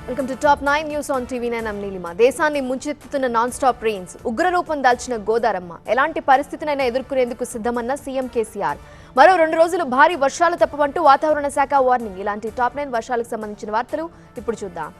Welcome to top 9 news on TV9 Neelima. దేశాన్ని ముంచెత్తుతున్న non stop rains, ఉగ్రరూపం దాల్చిన గోదారమ్మ ఎలాంటి పరిస్థితినైనా ఎదుర్కొనేందుకు సిద్ధమన్న సీఎం కేసీఆర్. మరో 2 రోజులు భారీ వర్షాలు తప్పవంటూ వాతావరణ శాఖ వార్నింగ్. ఇలాంటి టాప్ 9 వర్షాలకు సంబంధించిన వార్తలు ఇప్పుడు చూద్దాం.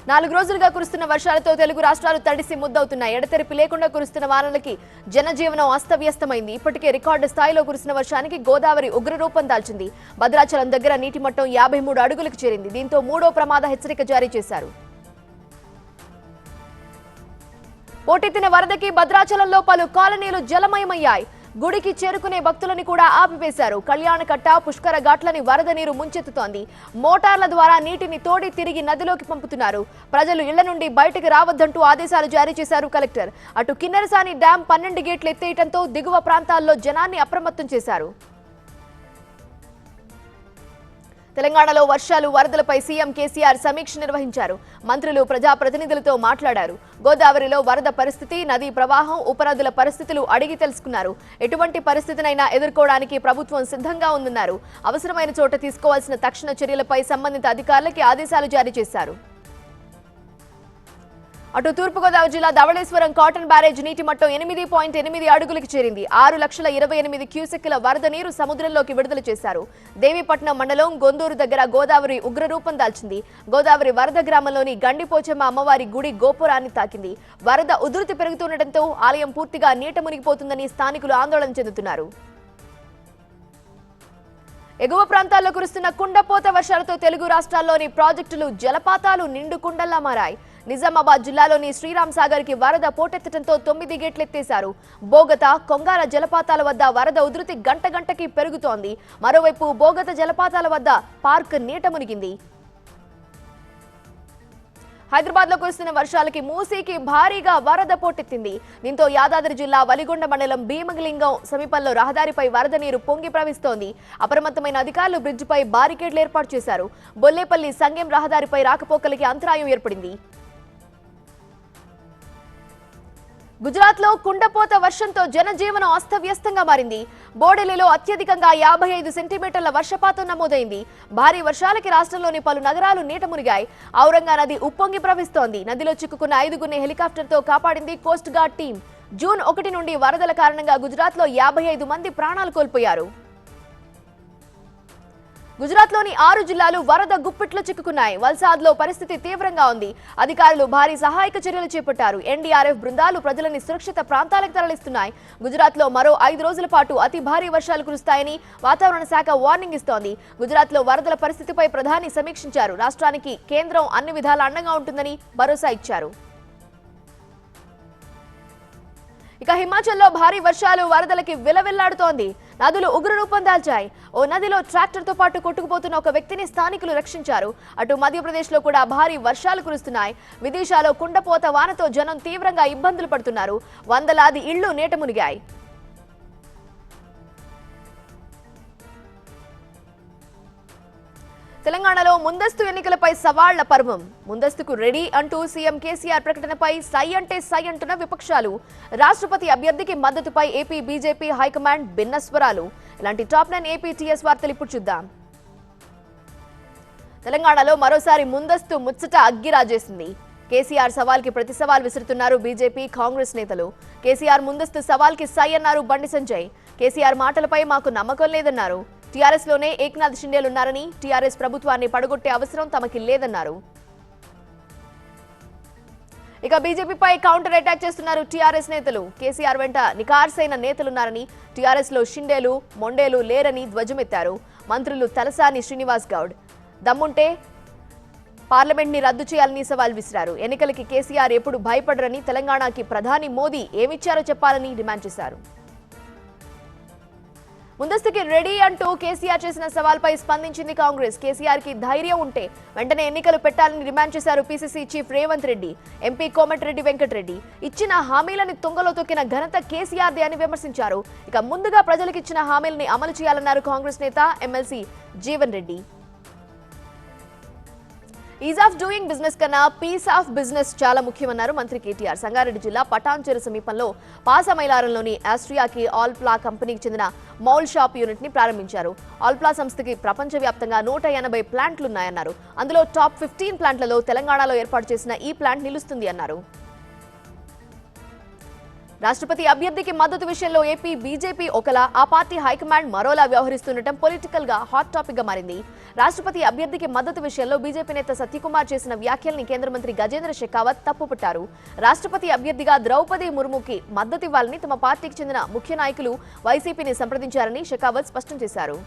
4 రోజులుగా కురుస్తున్న వర్షాలతో తెలుగు రాష్ట్రాలు తడిసి ముద్దవుతున్నాయి. ఎడతెరిపి లేకుండా కురుస్తున్న వానలకి జనజీవనం అస్తవ్యస్తమైంది. ఇప్పటికే రికార్డు స్థాయిలో కురిసిన వర్షానికి గోదావరి ఉగ్రరూపం దాల్చింది. భద్రాచలం దగ్గర నీటి మట్టం 53 అడుగులకు చేరింది. దీంతో 3వ ప్రమాద హెచ్చరిక జారీ చేశారు. పోటెత్తిన వరదకి భద్రాచలంలో పలు కాలనీలు జలమయమయ్యాయి. గుడికి చేరుకునే భక్తులని కూడా ఆపివేశారు. కళ్యాణకట్ట, పుష్కర ఘాట్లని వరద నీరు ముంచెత్తుతోంది. మోటార్ల ద్వారా నీటిని తోడి తిరిగి నదిలోకి పంపుతున్నారు. ప్రజలు ఇళ్ల నుండి బయటకు రావద్దంటూ ఆదేశాలు జారీ చేశారు కలెక్టర్. అటు కిన్నెరసాని డ్యాం 12 గేట్లు ఎత్తేయడంతో దిగువ ప్రాంతాల్లో జనాన్ని అప్రమత్తం చేశారు. తెలంగాణలో వర్షాలు, వరదలపై సీఎం కేసీఆర్ సమీక్ష నిర్వహించారు. మంత్రులు, ప్రజాప్రతినిధులతో మాట్లాడారు. గోదావరిలో వరద పరిస్థితి, నదీ ప్రవాహం, ఉపనదుల పరిస్థితులు అడిగి తెలుసుకున్నారు. ఎటువంటి పరిస్థితినైనా ఎదుర్కోవడానికి ప్రభుత్వం సిద్ధంగా ఉందన్నారు. అవసరమైన చోట తీసుకోవాల్సిన తక్షణ చర్యలపై సంబంధిత అధికారులకి ఆదేశాలు జారీ చేశారు. అటు తూర్పుగోదావరి జిల్లా ధవళేశ్వరం కాటన్ బ్యారేజ్ నీటి మట్టం 8.8 అడుగులకు చేరింది. 6,28,000 క్యూసెక్కుల వరద నీరు సముద్రంలోకి విడుదల చేశారు. దేవీపట్నం మండలం గొందూరు దగ్గర గోదావరి ఉగ్రరూపం దాల్చింది. గోదావరి వరద గ్రామంలోని గండిపోచమ్మ అమ్మవారి గుడి గోపురాన్ని తాకింది. వరద ఉధృతి పెరుగుతుండటంతో ఆలయం పూర్తిగా నీట మునిగిపోతుందని స్థానికులు ఆందోళన చెందుతున్నారు. ఎగువ ప్రాంతాల్లో కురుస్తున్న కుండపోత వర్షాలతో తెలుగు రాష్ట్రాల్లోని ప్రాజెక్టులు, జలపాతాలు నిండు కుండల్లా మారాయి. నిజామాబాద్ జిల్లాలోని శ్రీరామ్ సాగర్ కి వరద పోటెత్తడంతో 9 గేట్లెత్తేశారు. బోగత, కొంగార జలపాతాల వద్ద వరద ఉధృతి గంటకి పెరుగుతోంది. మరోవైపు బోగత జలపాతాల వద్ద పార్క్ నీట మునిగింది. హైదరాబాద్ లో కురుస్తున్న వర్షాలకి మూసీకి భారీగా వరద పోటెత్తింది. దీంతో యాదాద్రి జిల్లా వలిగొండ మండలం భీమలింగం సమీపంలో రహదారిపై వరద నీరు పొంగి ప్రవహిస్తోంది. అప్రమత్తమైన అధికారులు బ్రిడ్జిపై బారికేడ్లు ఏర్పాటు చేశారు. బొల్లేపల్లి సంగెం రహదారిపై రాకపోకలకి అంతరాయం ఏర్పడింది. గుజరాత్ లో కుండపోత వర్షంతో జనజీవనం అస్తవ్యస్తంగా మారింది. బోడెలిలో అత్యధికంగా 55 సెంటీమీటర్ల వర్షపాతం నమోదైంది. భారీ వర్షాలకి రాష్ట్రంలోని పలు నగరాలు నీట మునిగాయి. ఔరంగా నది ఉప్పొంగి ప్రవహిస్తోంది. నదిలో చిక్కుకున్న 5గురిని హెలికాప్టర్తో కాపాడింది కోస్ట్ గార్డ్ టీం. జూన్ 1 నుండి వరదల కారణంగా గుజరాత్ లో 55 మంది ప్రాణాలు కోల్పోయారు. గుజరాత్ లోని 6 జిల్లాలు వరద గుప్పిట్లో చిక్కుకున్నాయి. వల్సాద్ లో పరిస్థితి తీవ్రంగా ఉంది. అధికారులు భారీ సహాయక చర్యలు చేపట్టారు. ఎన్డీఆర్ఎఫ్ బృందాలు ప్రజలని సురక్షిత ప్రాంతాలకు తరలిస్తున్నాయి. గుజరాత్ లో మరో 5 రోజుల పాటు అతి భారీ వర్షాలు కురుస్తాయని వాతావరణ శాఖ వార్నింగ్ ఇస్తోంది. గుజరాత్ లో వరదల పరిస్థితిపై ప్రధాని సమీక్షించారు. రాష్ట్రానికి కేంద్రం అన్ని విధాలా అండగా ఉంటుందని భరోసా ఇచ్చారు. ఇక హిమాచల్లో భారీ వర్షాలు, వరదలకి విలవిల్లాడుతోంది. నదులు ఉగ్రరూపం దాల్చాయి. ఓ నదిలో ట్రాక్టర్తో పాటు కొట్టుకుపోతున్న ఒక వ్యక్తిని స్థానికులు రక్షించారు. అటు మధ్యప్రదేశ్ లో కూడా భారీ వర్షాలు కురుస్తున్నాయి. విదేశాల్లో కుండపోత వానతో జనం తీవ్రంగా ఇబ్బందులు పడుతున్నారు. వందలాది ఇళ్లు నీట మునిగాయి. తెలంగాణలో ముందస్తు ఎన్నికలపై సవాళ్ల పర్వం. ముందస్తుకు రెడీ అంటూ సీఎం కేసీఆర్ ప్రకటనపై సై అంటే సై అంటున్న విపక్షాలు. రాష్ట్రపతి అభ్యర్థికి మద్దతుపై ఏపీ బీజేపీ హైకమాండ్ భిన్న స్వరాలు. ఇలాంటి టాప్ 9 ఏపీ టీఎస్ వార్తలు ఇప్పుడు చూద్దాం. తెలంగాణలో మరోసారి ముందస్తు ముచ్చట అగ్గిరాజేసింది. కేసీఆర్ సవాల్కి ప్రతి సవాల్ విసురుతున్నారు బీజేపీ, కాంగ్రెస్ నేతలు. కేసీఆర్ ముందస్తు సవాల్కి సై అన్నారు బండి సంజయ్. కేసీఆర్ మాటలపై మాకు నమ్మకం లేదన్నారు. టీఆర్ఎస్ లోనే ఏక్నాథ్ షిండేలున్నారని, టీఆర్ఎస్ ప్రభుత్వాన్ని పడగొట్టే అవసరం తమకి లేదన్నారు. ఇక బీజేపీపై కౌంటర్ అటాక్ చేస్తున్నారు టీఆర్ఎస్ నేతలు. కేసీఆర్ వెంట నికార్సైన నేతలున్నారని, టీఆర్ఎస్ లో షిండేలు, మొండేలు లేరని ధ్వజమెత్తారు. మంత్రులు తలసాని శ్రీనివాస్ గౌడ్ దమ్ముంటే పార్లమెంట్ ని రద్దు చేయాలని సవాల్ విసిరారు. ఎన్నికలకి కేసీఆర్ ఎప్పుడు భయపడరని, తెలంగాణకి ప్రధాని మోదీ ఏమిచ్చారో చెప్పాలని డిమాండ్ చేశారు. ముందస్తుకి రెడీ అంటూ కేసీఆర్ చేసిన సవాల్పై స్పందించింది కాంగ్రెస్. కేసీఆర్ కి ధైర్యం ఉంటే వెంటనే ఎన్నికలు పెట్టాలని డిమాండ్ చేశారు PCC chief Revanth Reddy, MP Komatireddy Venkatreddy. ఇచ్చిన హామీలని తుంగలో తొక్కిన ఘనత కేసీఆర్ది అని విమర్శించారు. ఇక ముందుగా ప్రజలకు ఇచ్చిన హామీలని అమలు చేయాలన్నారు కాంగ్రెస్ నేత MLC Jeevan Reddy. Is of doing business కన్నా పీస్ ఆఫ్ బిజినెస్ చాలా ముఖ్యమన్నారు మంత్రి కేటీఆర్. సంగారెడ్డి జిల్లా పటాన్చెరు సమీపంలో పాసమైలారంలోని ఆస్ట్రియాకి ఆల్ప్లా కంపెనీకి చెందిన మౌల్ షాప్ యూనిట్ ని ప్రారంభించారు. ఆల్ప్లా సంస్థకి ప్రపంచవ్యాప్తంగా 180 ప్లాంట్లున్నాయన్నారు. అందులో టాప్ 15 ప్లాంట్లలో తెలంగాణలో ఏర్పాటు చేసిన ఈ ప్లాంట్ నిలుస్తుంది అన్నారు. రాష్ట్రపతి అభ్యర్థికి మద్దతు విషయంలో ఏపీ బీజేపీ ఒకలా, ఆ పార్టీ హైకమాండ్ మరోలా వ్యవహరిస్తుండటం పొలిటికల్ గా హాట్ టాపిక్ గా మారింది. రాష్ట్రపతి అభ్యర్థికి మద్దతు విషయంలో బీజేపీ నేత సత్యకుమార్ చేసిన వ్యాఖ్యల్ని కేంద్ర మంత్రి గజేంద్ర షెకావత్ తప్పుపట్టారు. రాష్ట్రపతి అభ్యర్థిగా ద్రౌపది ముర్ముకి మద్దతివ్వాలని తమ పార్టీకి చెందిన ముఖ్య నాయకులు వైసీపీని సంప్రదించారని షెకావత్ స్పష్టం చేశారు.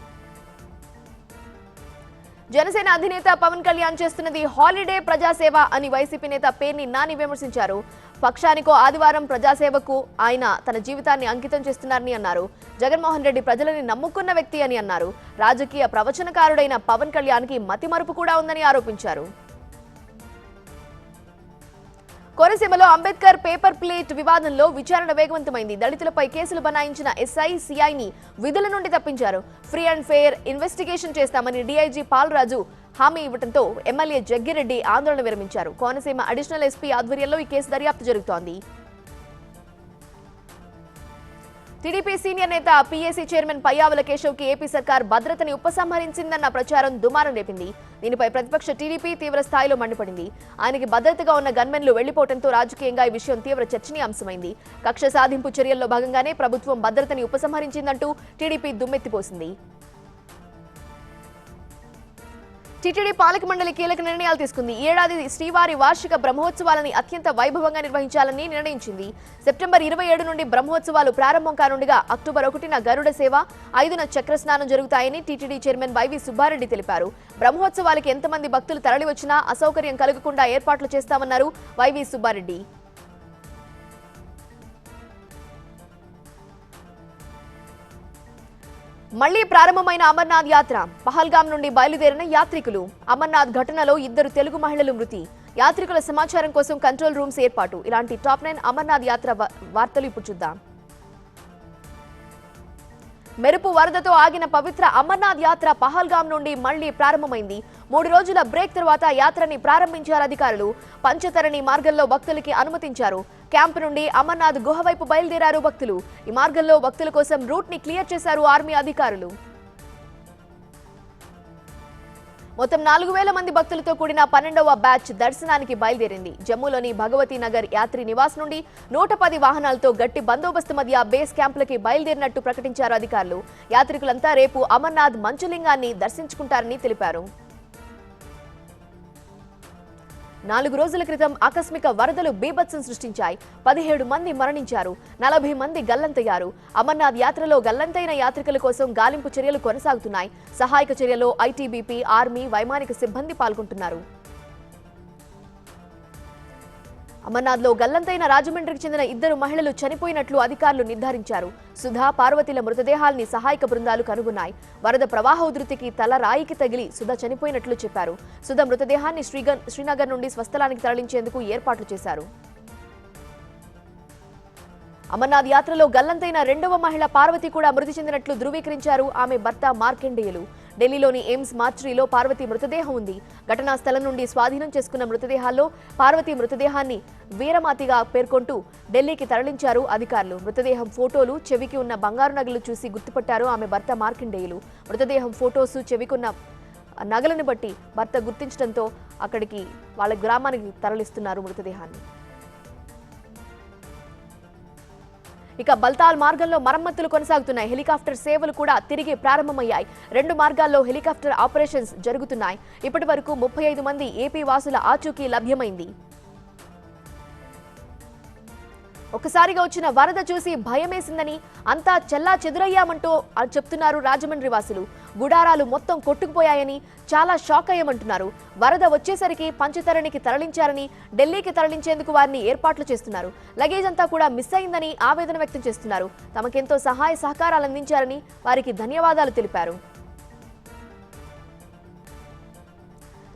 జనసేన అధినేత పవన్ కళ్యాణ్ చేస్తున్నది హాలిడే ప్రజాసేవ అని వైసీపీ నేత పేర్ని నాని విమర్శించారు. పక్షానికో ఆదివారం ప్రజాసేవకు ఆయన తన జీవితాన్ని అంకితం చేస్తున్నారని అన్నారు. జగన్మోహన్ రెడ్డి ప్రజలని నమ్ముకున్న వ్యక్తి అని అన్నారు. రాజకీయ ప్రవచనకారుడైన పవన్ కళ్యాణ్కి మతిమరుపు కూడా ఉందని ఆరోపించారు. కోనసీమలో అంబేద్కర్ పేపర్ ప్లేట్ వివాదంలో విచారణ వేగవంతమైంది. దళితులపై కేసులు బనాయించిన ఎస్ఐ, సిఐని విధుల నుండి తప్పించారు. ఫ్రీ అండ్ ఫెయిర్ ఇన్వెస్టిగేషన్ చేస్తామని డీఐజీ పాల్రాజు హామీ ఇవ్వడంతో ఎమ్మెల్యే జగ్గిరెడ్డి ఆందోళన విరమించారు. కోనసీమ అడిషనల్ ఎస్పీ ఆధ్వర్యంలో ఈ కేసు దర్యాప్తు జరుగుతోంది. టీడీపీ సీనియర్ నేత పీఏసీ చైర్మన్ పయ్యావుల కేశవ్కి ఏపీ సర్కార్ భద్రతని ఉపసంహరించిందన్న ప్రచారం దుమారం రేపింది. దీనిపై ప్రతిపక్ష టీడీపీ తీవ్ర స్థాయిలో మండిపడింది. ఆయనకి భద్రతగా ఉన్న గన్మెన్లు వెళ్లిపోవడంతో రాజకీయంగా ఈ విషయం తీవ్ర చర్చనీయాంశమైంది. కక్ష సాధింపు చర్యల్లో భాగంగానే ప్రభుత్వం భద్రతని ఉపసంహరించిందంటూ టీడీపీ దుమ్మెత్తిపోసింది. టీటీడీ పాలక మండలి కీలక నిర్ణయాలు తీసుకుంది. ఈ ఏడాది శ్రీవారి వార్షిక బ్రహ్మోత్సవాలని అత్యంత వైభవంగా నిర్వహించాలని నిర్ణయించింది. సెప్టెంబర్ 27 నుండి బ్రహ్మోత్సవాలు ప్రారంభం కానుండగా అక్టోబర్ 1న గరుడ సేవ, 5న చక్రస్నానం జరుగుతాయని టీటీడీ చైర్మన్ వైవి సుబ్బారెడ్డి తెలిపారు. బ్రహ్మోత్సవాలకి ఎంతమంది భక్తులు తరలివచ్చినా అసౌకర్యం కలగకుండా ఏర్పాట్లు చేస్తామన్నారు వైవి సుబ్బారెడ్డి. మళ్లీ ప్రారంభమైన అమర్నాథ్ యాత్ర. పహల్గాం నుండి బయలుదేరిన యాత్రికులు. అమర్నాథ్ ఘటనలో 2 తెలుగు మహిళలు మృతి. యాత్రికుల సమాచారం కోసం కంట్రోల్ రూమ్స్ ఏర్పాటు. ఇలాంటి టాప్ 9 అమర్నాథ్ యాత్ర వార్తలు ఇప్పుడు చూద్దాం. మెరుపు వరదతో ఆగిన పవిత్ర అమర్నాథ్ యాత్ర పహల్గాం నుండి మళ్లీ ప్రారంభమైంది. 3 రోజుల బ్రేక్ తర్వాత యాత్రని ప్రారంభించారు అధికారులు. పంచతరణి మార్గంలో భక్తులకి అనుమతించారు. క్యాంప్ నుండి అమర్నాథ్ గుహ వైపు బయలుదేరారు భక్తులు. ఈ మార్గంలో భక్తుల కోసం రూట్ ని క్లియర్ చేశారు ఆర్మీ అధికారులు. మొత్తం 4000 మంది భక్తులతో కూడిన 12వ బ్యాచ్ దర్శనానికి బయలుదేరింది. జమ్మూలోని భగవతీ నగర్ యాత్రి నివాస్ నుండి 110 వాహనాలతో గట్టి బందోబస్తు మధ్య బేస్ క్యాంపులకి బయలుదేరినట్టు ప్రకటించారు అధికారులు. యాత్రికులంతా రేపు అమర్నాథ్ మంచులింగాన్ని దర్శించుకుంటారని తెలిపారు. 4 రోజుల క్రితం ఆకస్మిక వరదలు బీభత్సం సృష్టించాయి. 17 మంది మరణించారు. 40 మంది గల్లంతయ్యారు. అమర్నాథ్ యాత్రలో గల్లంతైన యాత్రికుల కోసం గాలింపు చర్యలు కొనసాగుతున్నాయి. సహాయక చర్యలో ఐటీబీపీ, ఆర్మీ, వైమానిక సిబ్బంది పాల్గొంటున్నారు. అమర్నాథ్లో గల్లంతైన రాజమండ్రికి చెందిన 2 మహిళలు చనిపోయినట్లు అధికారులు నిర్ధారించారు. సుధా, పార్వతిల మృతదేహాల్ని సహాయక బృందాలు కనుగొన్నాయి. వరద ప్రవాహ ఉధృతికి తల రాయికి తగిలి సుధ చనిపోయినట్లు చెప్పారు. సుధ మృతదేహాన్ని శ్రీనగర్ నుండి స్వస్థలానికి తరలించేందుకు ఏర్పాట్లు చేశారు. అమర్నాథ్ యాత్రలో గల్లంతైన 2వ మహిళ పార్వతి కూడా మృతి చెందినట్లు ధృవీకరించారు ఆమె భర్త మార్కండేయులు. ఢిల్లీలోని ఎయిమ్స్ మార్చురీలో పార్వతి మృతదేహం ఉంది. ఘటనా స్థలం నుండి స్వాధీనం చేసుకున్న మృతదేహాల్లో పార్వతి మృతదేహాన్ని వీరమాతిగా పేర్కొంటూ ఢిల్లీకి తరలించారు అధికారులు. మృతదేహం ఫోటోలు, చెవికి ఉన్న బంగారు నగలు చూసి గుర్తుపట్టారు ఆమె భర్త మార్కండేయులు. మృతదేహం ఫోటోసు, చెవికున్న నగలను బట్టి భర్త గుర్తించడంతో అక్కడికి వాళ్ళ గ్రామానికి తరలిస్తున్నారు మృతదేహాన్ని. ఇక బల్తాల్ మార్గంలో మరమ్మతులు కొనసాగుతున్నాయి. హెలికాప్టర్ సేవలు కూడా తిరిగి ప్రారంభమయ్యాయి. 2 మార్గాల్లో హెలికాప్టర్ ఆపరేషన్స్ జరుగుతున్నాయి. ఇప్పటి వరకు 35 మంది ఏపీ వాసుల ఆచూకీ లభ్యమైంది. ఒక్కసారిగా వచ్చిన వరద చూసి భయమేసిందని, అంతా చెల్లా చెదురయ్యామంటూ చెప్తున్నారు రాజమండ్రి వాసులు. గుడారాలు మొత్తం కొట్టుకుపోయాయని చాలా షాక్ అయ్యామంటున్నారు. వరద వచ్చేసరికి పంచతరణికి తరలించారని, ఢిల్లీకి తరలించేందుకు వారిని ఏర్పాట్లు చేస్తున్నారు. లగేజ్ అంతా కూడా మిస్ అయిందని ఆవేదన వ్యక్తం చేస్తున్నారు. తమకెంతో సహాయ సహకారాలు అందించారని వారికి ధన్యవాదాలు తెలిపారు.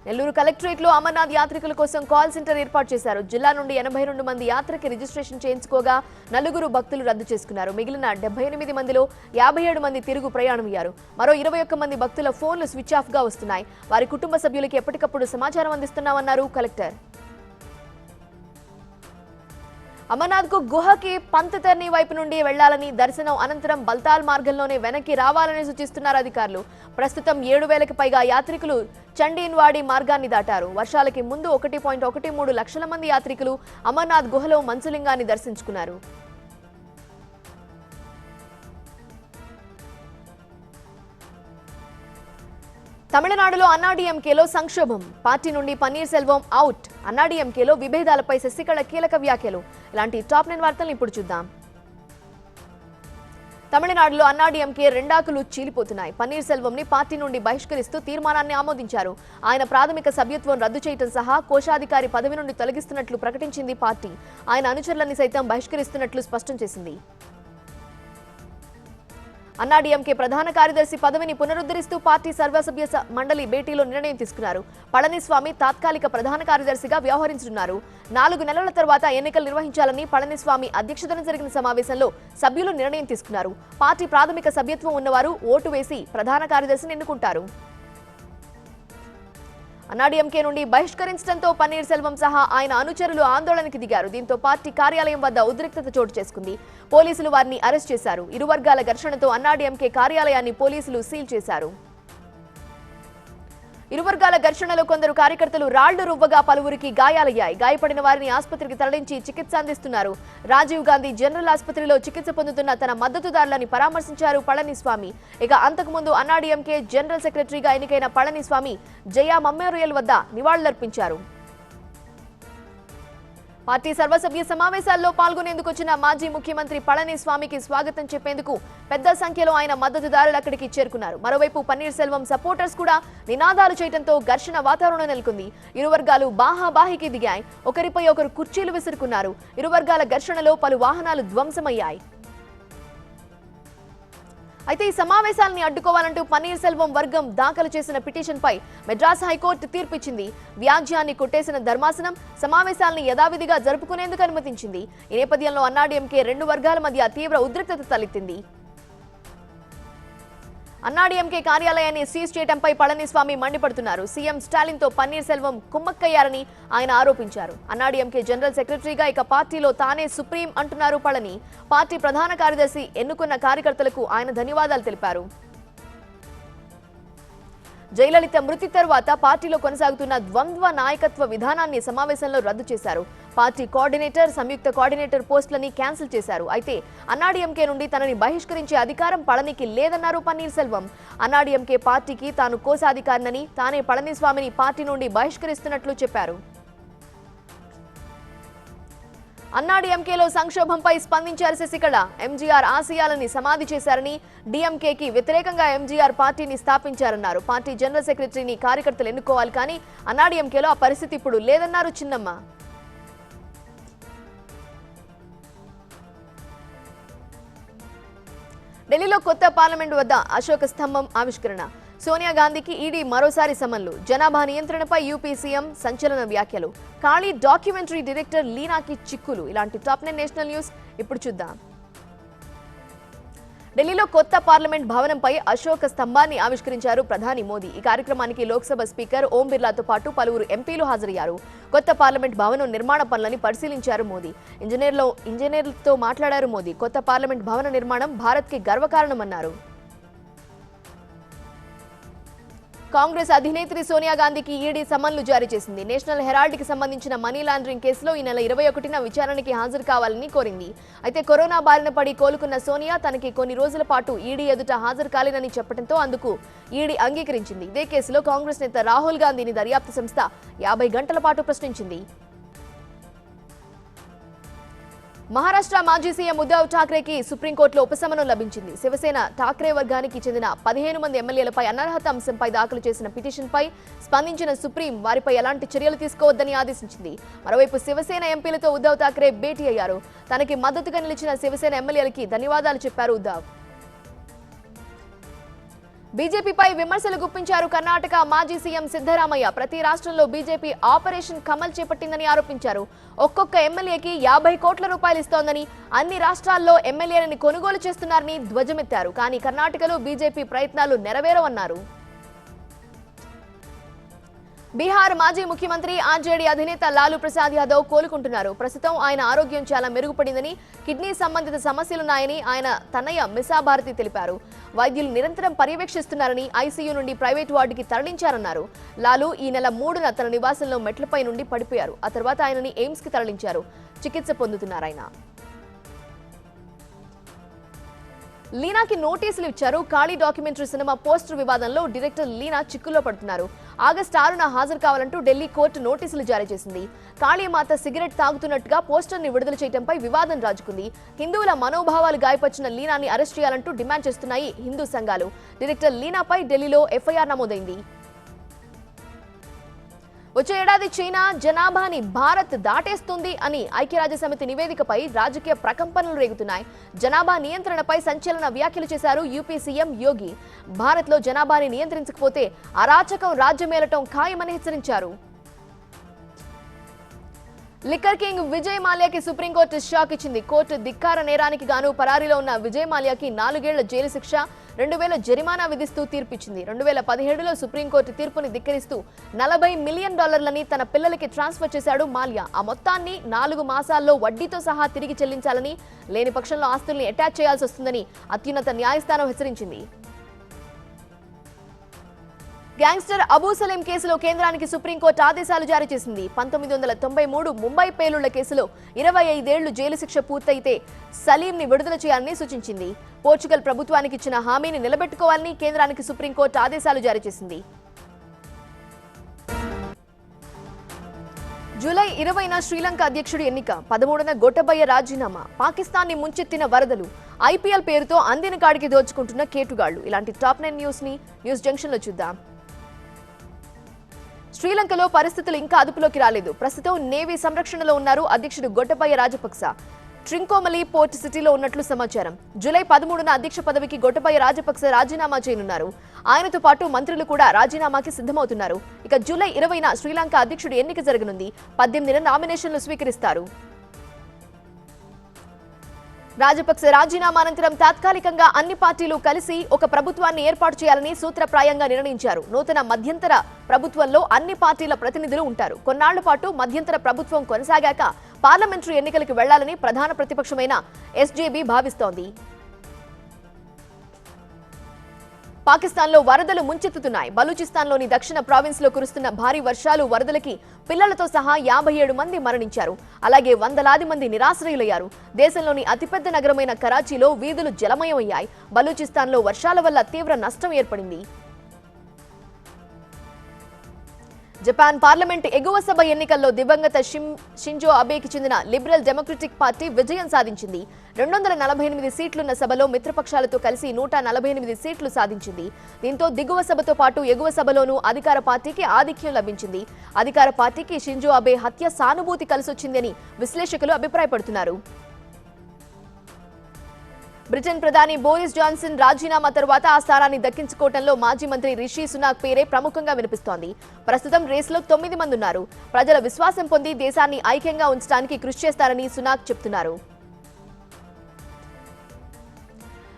నెల్లూరు కలెక్టరేట్లో అమర్నాథ్ యాత్రికుల కోసం కాల్ సెంటర్ ఏర్పాటు చేశారు. జిల్లా నుండి 82 మంది యాత్రకి రిజిస్ట్రేషన్ చేయించుకోగా 4 భక్తులు రద్దు చేసుకున్నారు. మిగిలిన 78 మందిలో 57 మంది తిరుగు ప్రయాణమయ్యారు. మరో 21 మంది భక్తుల ఫోన్లు స్విచ్ ఆఫ్ గా వస్తున్నాయి. వారి కుటుంబ సభ్యులకి ఎప్పటికప్పుడు సమాచారం అందిస్తున్నామన్నారు కలెక్టర్. అమర్నాథ్ కు గుహకి పంతతర్ని వైపు నుండి వెళ్లాలని, దర్శనం అనంతరం బల్తాల్ మార్గంలోనే వెనక్కి రావాలని సూచిస్తున్నారు అధికారులు. ప్రస్తుతం 7,000కి పైగా యాత్రికులు చండీన్వాడి మార్గాన్ని దాటారు. వర్షాలకి ముందు 1.13 లక్షల మంది యాత్రికులు అమర్నాథ్ గుహలో మంచులింగాన్ని దర్శించుకున్నారు. తమిళనాడులో అన్నాడీఎంకేలో సంక్షోభం. పార్టీ నుండి పన్నీర్ సెల్వం అవుట్. అన్నాడీఎంకేలో విభేదాలపై శశికళ కీలక వ్యాఖ్యలు. ఇలాంటి టాప్ 9 వార్తలను ఇప్పుడు చూద్దాం. తమిళనాడులో అన్నాడీఎంకే రెండాకులు చీలిపోతున్నాయి. పన్నీర్ సెల్వంని పార్టీ నుండి బహిష్కరిస్తూ తీర్మానాన్ని ఆమోదించారు. ఆయన ప్రాథమిక సభ్యత్వం రద్దు చేయడం సహా కోశాధికారి పదవి నుండి తొలగిస్తున్నట్లు ప్రకటించింది పార్టీ. ఆయన అనుచరులని సైతం బహిష్కరిస్తున్నట్లు స్పష్టం చేసింది. అన్నాడీఎంకే ప్రధాన కార్యదర్శి పదవిని పునరుద్ధరిస్తూ పార్టీ సర్వసభ్య మండలి భేటీలో నిర్ణయం తీసుకున్నారు. పళనిస్వామి తాత్కాలిక ప్రధాన కార్యదర్శిగా వ్యవహరించనున్నారు. 4 నెలల తర్వాత ఎన్నికలు నిర్వహించాలని పళనిస్వామి అధ్యక్షతన జరిగిన సమావేశంలో సభ్యులు నిర్ణయం తీసుకున్నారు. పార్టీ ప్రాథమిక సభ్యత్వం ఉన్నవారు ఓటు వేసి ప్రధాన కార్యదర్శిని ఎన్నుకుంటారు. అన్నాడీఎంకే నుండి బహిష్కరించడంతో పన్నీర్ సెల్వం సహా ఆయన అనుచరులు ఆందోళనకు దిగారు. దీంతో పార్టీ కార్యాలయం వద్ద ఉద్రిక్తత చోటు చేసుకుంది. పోలీసులు వారిని అరెస్ట్ చేశారు. ఇరు వర్గాల ఘర్షణతో అన్నాడీఎంకే కార్యాలయాన్ని పోలీసులు సీల్ చేశారు. ఇరు వర్గాల ఘర్షణలో కొందరు కార్యకర్తలు రాళ్లు రువ్వగా పలువురికి గాయాలయ్యాయి. గాయపడిన వారిని ఆసుపత్రికి తరలించి చికిత్స అందిస్తున్నారు. రాజీవ్ గాంధీ జనరల్ ఆసుపత్రిలో చికిత్స పొందుతున్న తన మద్దతుదారులని పరామర్శించారు పళనిస్వామి. ఇక అంతకుముందు అన్నాడీఎంకే జనరల్ సెక్రటరీగా ఎన్నికైన పళనిస్వామి జయా మెమోరియల్ వద్ద నివాళులర్పించారు. పార్టీ సర్వసభ్య సమావేశాల్లో పాల్గొనేందుకు వచ్చిన మాజీ ముఖ్యమంత్రి పళనిస్వామికి స్వాగతం చెప్పేందుకు పెద్ద సంఖ్యలో ఆయన మద్దతుదారులు అక్కడికి చేరుకున్నారు. మరోవైపు పన్నీర్ సెల్వం సపోర్టర్స్ కూడా నినాదాలు చేయడంతో ఘర్షణ వాతావరణం నెలకొంది. ఇరు వర్గాలు బాహాబాహికి దిగాయి. ఒకరిపై ఒకరు కుర్చీలు విసురుకున్నారు. ఇరు వర్గాల ఘర్షణలో పలు వాహనాలు ధ్వంసమయ్యాయి. అయితే ఈ సమావేశాలని అడ్డుకోవాలంటూ పన్నీర్ సెల్వం వర్గం దాఖలు చేసిన పిటిషన్పై మెడ్రాస్ హైకోర్టు తీర్పిచ్చింది. వ్యాజ్యాన్ని కొట్టేసిన ధర్మాసనం సమావేశాలను యథావిధిగా జరుపుకునేందుకు అనుమతించింది. ఈ నేపథ్యంలో అన్నాడీఎంకే 2 వర్గాల మధ్య తీవ్ర ఉద్రిక్తత తలెత్తింది. అన్నాడీఎంకే కార్యాలయాన్ని సీజ్ చేయడంపై పళనిస్వామి మండిపడుతున్నారు. సీఎం స్టాలిన్ తో పన్నీర్ సెల్వం కుమ్మక్కయ్యారని ఆయన ఆరోపించారు. అన్నాడీఎంకే జనరల్ సెక్రటరీగా ఇక పార్టీలో తానే సుప్రీం అంటున్నారు పళని. పార్టీ ప్రధాన కార్యదర్శి ఎన్నుకున్న కార్యకర్తలకు ఆయన ధన్యవాదాలు తెలిపారు. జయలలిత మృతి తర్వాత పార్టీలో కొనసాగుతున్న ద్వంద్వ నాయకత్వ విధానాన్ని సమావేశంలో రద్దు చేశారు. పార్టీ కోఆర్డినేటర్, సంయుక్త కోఆర్డినేటర్ పోస్టులని క్యాన్సిల్ చేశారు. అయితే అన్నాడీఎంకే నుండి తనని బహిష్కరించే అధికారం పళనికి లేదన్నారు పన్నీర్ సెల్వం. అన్నాడీఎంకే పార్టీకి తాను కోశాధికారినని, తానే పళనిస్వామిని పార్టీ నుండి బహిష్కరిస్తున్నట్లు చెప్పారు. అన్నాడీఎంకేలో సంక్షోభంపై స్పందించారు శశికళ. ఎంజీఆర్ ఆశయాలని సమాధి చేశారని, డీఎంకేకి వ్యతిరేకంగా ఎంజీఆర్ పార్టీని స్థాపించారన్నారు. పార్టీ జనరల్ సెక్రటరీని కార్యకర్తలు ఎన్నుకోవాలి కానీ అన్నాడీఎంకేలో ఆ పరిస్థితి ఇప్పుడు లేదన్నారు చిన్నమ్మ. ఢిల్లీలో కొత్త పార్లమెంట్ వద్ద అశోక స్తంభం ఆవిష్కరణ. సోనియా గాంధీకి ఈడీ మరోసారి సమన్లు. జనాభా నియంత్రణపై యూపీ సీఎం సంచలన వ్యాఖ్యలు. ఖాళీ డాక్యుమెంటరీ డైరెక్టర్ లీనాకి చిక్కులు. ఇలాంటి టాప్ 9 నేషనల్ న్యూస్ ఇప్పుడు చూద్దాం. ఢిల్లీలో కొత్త పార్లమెంట్ భవనంపై అశోక స్తంభాన్ని ఆవిష్కరించారు ప్రధాని మోదీ. ఈ కార్యక్రమానికి లోక్సభ స్పీకర్ ఓం బిర్లాతో పాటు పలువురు ఎంపీలు హాజరయ్యారు. కొత్త పార్లమెంట్ భవనం నిర్మాణ పనులని పరిశీలించారు మోదీ. ఇంజనీర్లతో మాట్లాడారు మోదీ. కొత్త పార్లమెంట్ భవన నిర్మాణం భారత్కి గర్వకారణమన్నారు. కాంగ్రెస్ అధినేత్రి సోనియా గాంధీకి ఈడీ సమన్లు జారీ చేసింది. నేషనల్ హెరాల్డ్ కి సంబంధించిన మనీ లాండరింగ్ కేసులో ఈ నెల 21న విచారణకి హాజరు కావాలని కోరింది. అయితే కరోనా బారిన పడి కోలుకున్న సోనియా తనకి కొన్ని రోజుల పాటు ఈడీ ఎదుట హాజరు కాలేనని చెప్పడంతో అందుకు ఈడీ అంగీకరించింది. ఇదే కేసులో కాంగ్రెస్ నేత రాహుల్ గాంధీని దర్యాప్తు సంస్థ 50 గంటల పాటు ప్రశ్నించింది. మహారాష్ట్ర మాజీ సీఎం ఉద్ధవ్ ఠాక్రేకి సుప్రీంకోర్టులో ఉపశమనం లభించింది. శివసేన ఠాక్రే వర్గానికి చెందిన 15 మంది ఎమ్మెల్యేలపై అనర్హత అంశంపై దాఖలు చేసిన పిటిషన్పై స్పందించిన సుప్రీం వారిపై ఎలాంటి చర్యలు తీసుకోవద్దని ఆదేశించింది. మరోవైపు శివసేన ఎంపీలతో ఉద్ధవ్ ఠాక్రే భేటీ అయ్యారు. తనకి మద్దతుగా నిలిచిన శివసేన ఎమ్మెల్యేలకి ధన్యవాదాలు చెప్పారు ఉద్ధవ్. బీజేపీపై విమర్శలు గుప్పించారు కర్ణాటక మాజీ సీఎం సిద్ధరామయ్య. ప్రతి రాష్ట్రంలో బీజేపీ ఆపరేషన్ కమల్ చేపట్టిందని ఆరోపించారు. ఒక్కొక్క ఎమ్మెల్యేకి 50 కోట్ల రూపాయలు ఇస్తోందని, అన్ని రాష్ట్రాల్లో ఎమ్మెల్యేలని కొనుగోలు చేస్తున్నారని ధ్వజమెత్తారు. కానీ కర్ణాటకలో బీజేపీ ప్రయత్నాలు నెరవేరవన్నారు. బీహార్ మాజీ ముఖ్యమంత్రి ఆర్జేడీ అధినేత లాలూ ప్రసాద్ యాదవ్ కోలుకుంటున్నారు. ప్రస్తుతం ఆయన ఆరోగ్యం చాలా మెరుగుపడిందని, కిడ్నీ సంబంధిత సమస్యలున్నాయని ఆయన తనయ్య మిసా భారతి తెలిపారు. వైద్యులు నిరంతరం పర్యవేక్షిస్తున్నారని, ఐసీయూ నుండి ప్రైవేట్ వార్డుకి తరలించారన్నారు. లాలూ ఈ నెల 3న తన నివాసంలో మెట్లపై నుండి పడిపోయారు. ఆ తర్వాత ఆయనని ఎయిమ్స్ కి తరలించారు. చికిత్స పొందుతున్నారు ఆయన. లీనాకి నోటీసులు ఇచ్చారు. ఖాళీ డాక్యుమెంటరీ సినిమా పోస్టర్ వివాదంలో డైరెక్టర్ లీనా చిక్కుల్లో పడుతున్నారు. ఆగస్టు 6న హాజరు కావాలంటూ ఢిల్లీ కోర్టు నోటీసులు జారీ చేసింది. కాళీమాత సిగరెట్ తాగుతున్నట్టుగా పోస్టర్ ని విడుదల చేయడంపై వివాదం రాజుకుంది. హిందువుల మనోభావాలు గాయపరిచిన లీనాని అరెస్ట్ చేయాలంటూ డిమాండ్ చేస్తున్నాయి హిందూ సంఘాలు. డైరెక్టర్ లీనాపై ఢిల్లీలో ఎఫ్ఐఆర్ నమోదైంది. వచ్చే ఏడాది చైనా జనాభాని భారత్ దాటేస్తుంది అని ఐక్యరాజ్యసమితి నివేదికపై రాజకీయ ప్రకంపనలు రేగుతున్నాయి. జనాభా నియంత్రణపై సంచలన వ్యాఖ్యలు చేశారు యూపీ సీఎం యోగి. భారత్లో జనాభాని నియంత్రించకపోతే అరాచకం రాజ్యమేలటం ఖాయమని హెచ్చరించారు. లిక్కర్ కింగ్ విజయ్ మాల్యాకి సుప్రీంకోర్టు షాక్ ఇచ్చింది. కోర్టు ధిక్కార నేరానికి గాను పరారీలో ఉన్న విజయ్ మాల్యాకి 4 ఏళ్ల జైలు శిక్ష, 2000 జరిమానా విధిస్తూ తీర్పిచ్చింది. 2015లో సుప్రీంకోర్టు తీర్పుని ధిక్కరిస్తూ $40 మిలియన్ తన పిల్లలకి ట్రాన్స్ఫర్ చేశాడు మాల్యా. ఆ మొత్తాన్ని 4 మాసాల్లో వడ్డీతో సహా తిరిగి చెల్లించాలని, లేని పక్షంలో ఆస్తుల్ని అటాచ్ చేయాల్సి వస్తుందని అత్యున్నత న్యాయస్థానం హెచ్చరించింది. గ్యాంగ్స్టర్ అబూ సలీం కేసులో కేంద్రానికి సుప్రీంకోర్టు ఆదేశాలు జారీ చేసింది. 1993 ముంబై పేలుళ్ల కేసులో 25 ఏళ్లు జైలు శిక్ష పూర్తయితే సలీంని విడుదల చేయాలని సూచించింది. పోర్చుగల్ ప్రభుత్వానికి ఇచ్చిన హామీని నిలబెట్టుకోవాలని కేంద్రానికి సుప్రీంకోర్టు ఆదేశాలు జారీ చేసింది. జూలై 20న శ్రీలంక అధ్యక్షుడి ఎన్నిక, 13న గోటబయ్య రాజీనామా, పాకిస్తాన్ని ముంచెత్తిన వరదలు, ఐపీఎల్ పేరుతో అందిన కాడికి దోచుకుంటున్న కేటుగాళ్లు. ఇలాంటి టాప్ 9 న్యూస్ జంక్షన్ లో చూద్దాం. శ్రీలంకలో పరిస్థితులు ఇంకా అదుపులోకి రాలేదు. ప్రస్తుతం నేవీ సంరక్షణలో ఉన్నారు అధ్యక్షుడు గోటబయ్య రాజపక్స. ట్రింకోమలి పోర్ట్ సిటీలో ఉన్నట్లు సమాచారం. జూలై 13న అధ్యక్ష పదవికి గోటబయ్య రాజపక్స రాజీనామా చేయనున్నారు. ఆయనతో పాటు మంత్రులు కూడా రాజీనామాకి సిద్ధమవుతున్నారు. ఇక జూలై 20న శ్రీలంక అధ్యక్షుడి ఎన్నిక జరగనుంది. 18న నామినేషన్లు స్వీకరిస్తారు. రాజపక్స రాజీనామా అనంతరం తాత్కాలికంగా అన్ని పార్టీలు కలిసి ఒక ప్రభుత్వాన్ని ఏర్పాటు చేయాలని సూత్రప్రాయంగా నిర్ణయించారు. నూతన మధ్యంతర ప్రభుత్వంలో అన్ని పార్టీల ప్రతినిధులు ఉంటారు. కొన్నాళ్ల పాటు మధ్యంతర ప్రభుత్వం కొనసాగాక పార్లమెంటరీ ఎన్నికలకు వెళ్లాలని ప్రధాన ప్రతిపక్షమైన ఎస్జేబీ భావిస్తోంది. పాకిస్తాన్లో వరదలు ముంచెత్తుతున్నాయి. బలూచిస్తాన్లోని దక్షిణ ప్రావిన్స్ లో కురుస్తున్న భారీ వర్షాలు, వరదలకి పిల్లలతో సహా 57 మంది మరణించారు. అలాగే వందలాది మంది నిరాశ్రయులయ్యారు. దేశంలోని అతిపెద్ద నగరమైన కరాచీలో వీధులు జలమయమయ్యాయి. బలూచిస్తాన్లో వర్షాల వల్ల తీవ్ర నష్టం ఏర్పడింది. జపాన్ పార్లమెంట్ ఎగువ సభ ఎన్నికల్లో దివంగత షింజో అబేకి చెందిన లిబరల్ డెమోక్రటిక్ పార్టీ విజయం సాధించింది. 248 సీట్లున్న సభలో మిత్రపక్షాలతో కలిసి 148 సీట్లు సాధించింది. దీంతో దిగువ సభతో పాటు ఎగువ సభలోనూ అధికార పార్టీకి ఆధిక్యం లభించింది. అధికార పార్టీకి షింజో అబే హత్య సానుభూతి కలిసొచ్చిందని విశ్లేషకులు అభిప్రాయపడుతున్నారు. బ్రిటన్ ప్రధాని బోరిస్ జాన్సన్ రాజీనామా తర్వాత ఆ స్థానాన్ని దక్కించుకోవడంలో మాజీ మంత్రి రిషి సునాక్ పేరే ప్రముఖంగా వినిపిస్తోంది. ప్రస్తుతం రేసులో 9 మంది ఉన్నారు. ప్రజల విశ్వాసం పొంది దేశాన్ని ఐక్యంగా ఉంచడానికి కృషి చేస్తారని సునాక్ చెబుతున్నారు.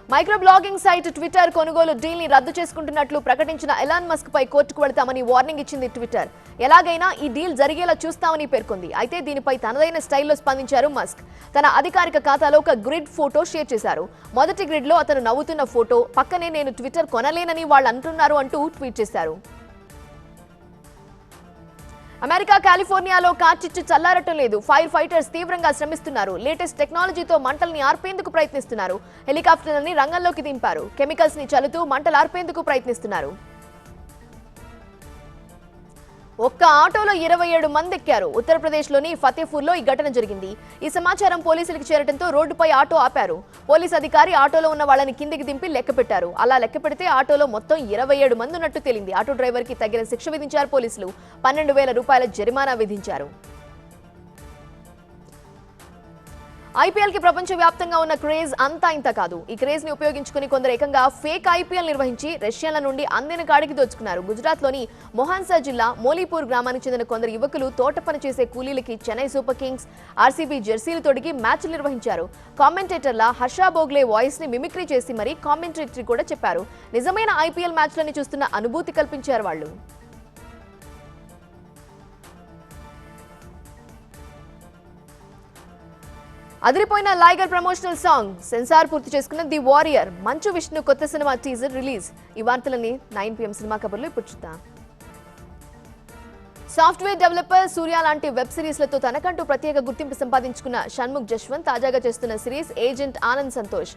మైక్రో బ్లాగింగ్ సైట్ ట్విట్టర్ కొనుగోలు డీల్ ని రద్దు చేసుకుంటున్నట్లు ప్రకటించిన ఎలాన్ మస్క్ పై కోర్టుకు వెళ్తామని వార్నింగ్ ఇచ్చింది ట్విట్టర్. ఎలాగైనా ఈ డీల్ జరిగేలా చూస్తామని పేర్కొంది. అయితే దీనిపై తనదైన స్టైల్లో స్పందించారు మస్క్. తన అధికారిక ఖాతాలో ఒక గ్రిడ్ ఫోటో షేర్ చేశారు. మొదటి గ్రిడ్ లో అతను నవ్వుతున్న ఫోటో, పక్కనే నేను ట్విట్టర్ కొనలేనని వాళ్ళు అంటున్నారు అంటూ ట్వీట్ చేశారు. అమెరికా కాలిఫోర్నియాలో కార్చిచ్చు చల్లారటం లేదు. ఫైర్ ఫైటర్స్ తీవ్రంగా శ్రమిస్తున్నారు. లేటెస్ట్ టెక్నాలజీతో మంటల్ని ఆర్పేందుకు ప్రయత్నిస్తున్నారు. హెలికాప్టర్లని రంగంలోకి దింపారు. కెమికల్స్ ని చల్లుతూ మంటలు ఆర్పేందుకు ప్రయత్నిస్తున్నారు. ఒక్క ఆటోలో 27 మంది ఎక్కారు. ఉత్తరప్రదేశ్లోని ఫతేపూర్లో ఈ ఘటన జరిగింది. ఈ సమాచారం పోలీసులకు చేరడంతో రోడ్డుపై ఆటో ఆపారు. పోలీస్ అధికారి ఆటోలో ఉన్న వాళ్ళని కిందికి దింపి లెక్క పెట్టారు. అలా లెక్క పెడితే ఆటోలో మొత్తం 27 మంది ఉన్నట్టు తేలింది. ఆటో డ్రైవర్ కి తగిన శిక్ష విధించారు పోలీసులు. 12,000 రూపాయల జరిమానా విధించారు. ఐపీఎల్ కి ప్రపంచ వ్యాప్తంగా ఉన్న క్రేజ్ అంతా ఇంత కాదు. ఈ క్రేజ్ ని ఉపయోగించుకుని కొందరు ఏకంగా ఫేక్ ఐపీఎల్ నిర్వహించి రష్యన్ల నుండి అందిన కాడికి దోచుకున్నారు. గుజరాత్ లోని మొహాన్సా జిల్లా మోలీపూర్ గ్రామానికి చెందిన కొందరు యువకులు తోట పని చేసే కూలీలకి చెన్నై సూపర్ కింగ్స్, ఆర్సీబీ జెర్సీలు తొడిగి మ్యాచ్లు నిర్వహించారు. కామెంటేటర్ల హర్ష బోగ్లే వాయిస్ ని మిమిక్రీ చేసి మరీ కామెంటరీ కూడా చెప్పారు. నిజమైన ఐపీఎల్ మ్యాచ్లని చూస్తున్న అనుభూతి కల్పించారు వాళ్ళు. అదిరిపోయిన లైగర్ ప్రమోషనల్ సాంగ్ సెన్సార్ పూర్తి చేసుకున్న ది వారియర్. మంచు విష్ణు కొత్త సినిమా టీజర్ రిలీజ్. ఈ వార్తలని 9 PM సినిమా కబుర్లో ఇప్పుడు చూద్దాం. సాఫ్ట్వేర్ డెవలపర్ సూర్య లాంటి వెబ్ సిరీస్లతో తనకంటూ ప్రత్యేక గుర్తింపు సంపాదించుకున్న షణ్ముఖ్ జశ్వంత్ తాజాగా చేస్తున్న సిరీస్ ఏజెంట్ ఆనంద్ సంతోష్.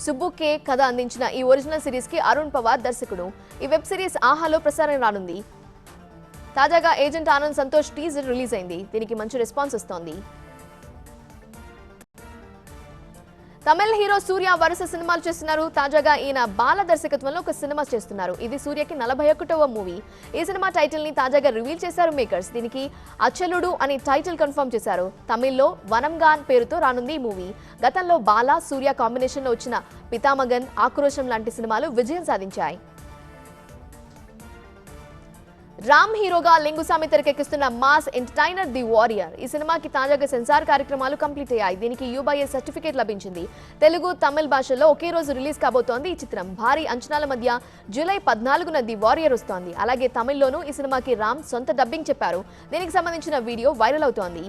సుబ్బు కే కథ అందించిన ఈ ఒరిజినల్ సిరీస్ కి అరుణ్ పవార్ దర్శకుడు. ఈ వెబ్ సిరీస్ ఆహాలో ప్రసారం రానుంది. తాజాగా agent Anand Santosh teaser release అయింది. దీనికి మంచి రెస్పాన్స్ వస్తోంది. తమిళ హీరో సూర్య వరుస సినిమాలు చేస్తున్నారు. తాజాగా ఈయన బాల దర్శకత్వంలో ఒక సినిమా చేస్తున్నారు. ఇది సూర్యకి 41వ మూవీ. ఈ సినిమా టైటిల్ ని తాజాగా రివీల్ చేశారు మేకర్స్. దీనికి అచ్చలుడు అని టైటిల్ కన్ఫర్మ్ చేశారు. తమిళ్లో వనంగాన్ పేరుతో రానుంది ఈ మూవీ. గతంలో బాల సూర్య కాంబినేషన్ లో వచ్చిన పితామగన్, ఆక్రోశం లాంటి సినిమాలు విజయం సాధించాయి. రామ్ హీరోగా లింగుస్వామి తెరకెక్కిస్తున్న మాస్ ఎంటర్టైనర్ ది వారియర్. ఈ సినిమాకి తాజాగా సెన్సార్ కార్యక్రమాలు కంప్లీట్ అయ్యాయి. దీనికి UBA సర్టిఫికేట్ లభించింది. తెలుగు, తమిళ భాషల్లో ఒకే రోజు రిలీజ్ కాబోతోంది ఈ చిత్రం. భారీ అంచనాల మధ్య జూలై 14న ది వారియర్ వస్తోంది. అలాగే తమిళ్లోనూ ఈ సినిమాకి రామ్ సొంత డబ్బింగ్ చెప్పారు. దీనికి సంబంధించిన వీడియో వైరల్ అవుతోంది.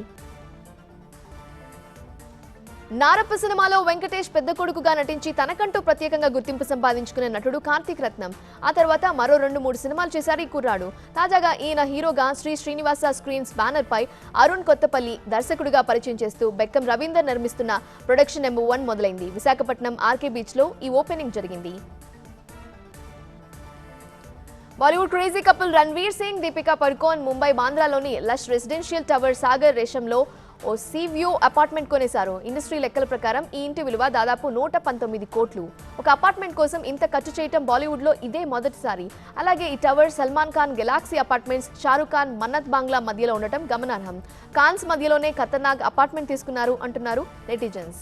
నారప్ప సినిమాలో వెంకటేష్ పెద్ద కొడుకుగా నటించి తనకంటూ ప్రత్యేకంగా గుర్తింపు సంపాదించుకున్న నటుడు కార్తీక్ రత్నం. ఆ తర్వాత మరో 2-3 సినిమాలు చేశారు ఈ కుర్రాడు. తాజాగా ఈయన హీరోగా శ్రీనివాస స్క్రీన్స్ బ్యానర్ పై అరుణ్ కొత్తపల్లి దర్శకుడిగా పరిచయం చేస్తూ బెక్కం రవీందర్ నిర్మిస్తున్న ప్రొడక్షన్ నెంబర్ 1 మొదలైంది. విశాఖపట్నం ఆర్కే బీచ్ లో ఈ ఓపెనింగ్ జరిగింది. Bollywood crazy couple Ranveer Singh, Deepika Padukone Mumbai బాంద్రాలోని లష్ రెసిడెన్షియల్ టవర్ సాగర్ రేషంలో ఓ సీవ్యూ అపార్ట్మెంట్ కొనేశారు. ఇండస్ట్రీ లెక్కల ప్రకారం ఈ ఇంటి విలువ దాదాపు 119 కోట్లు. ఒక అపార్ట్మెంట్ కోసం ఇంత ఖర్చు చేయటం బాలీవుడ్ లో ఇదే మొదటిసారి. అలాగే ఈ tower Salman Khan Galaxy Apartments, Shahrukh Khan Mannat బంగ్లా మధ్యలో ఉండటం గమనార్హం. ఖాన్స్ మధ్యలోనే ఖతర్నాక్ అపార్ట్మెంట్ తీసుకున్నారు అంటున్నారు నెటిజన్స్.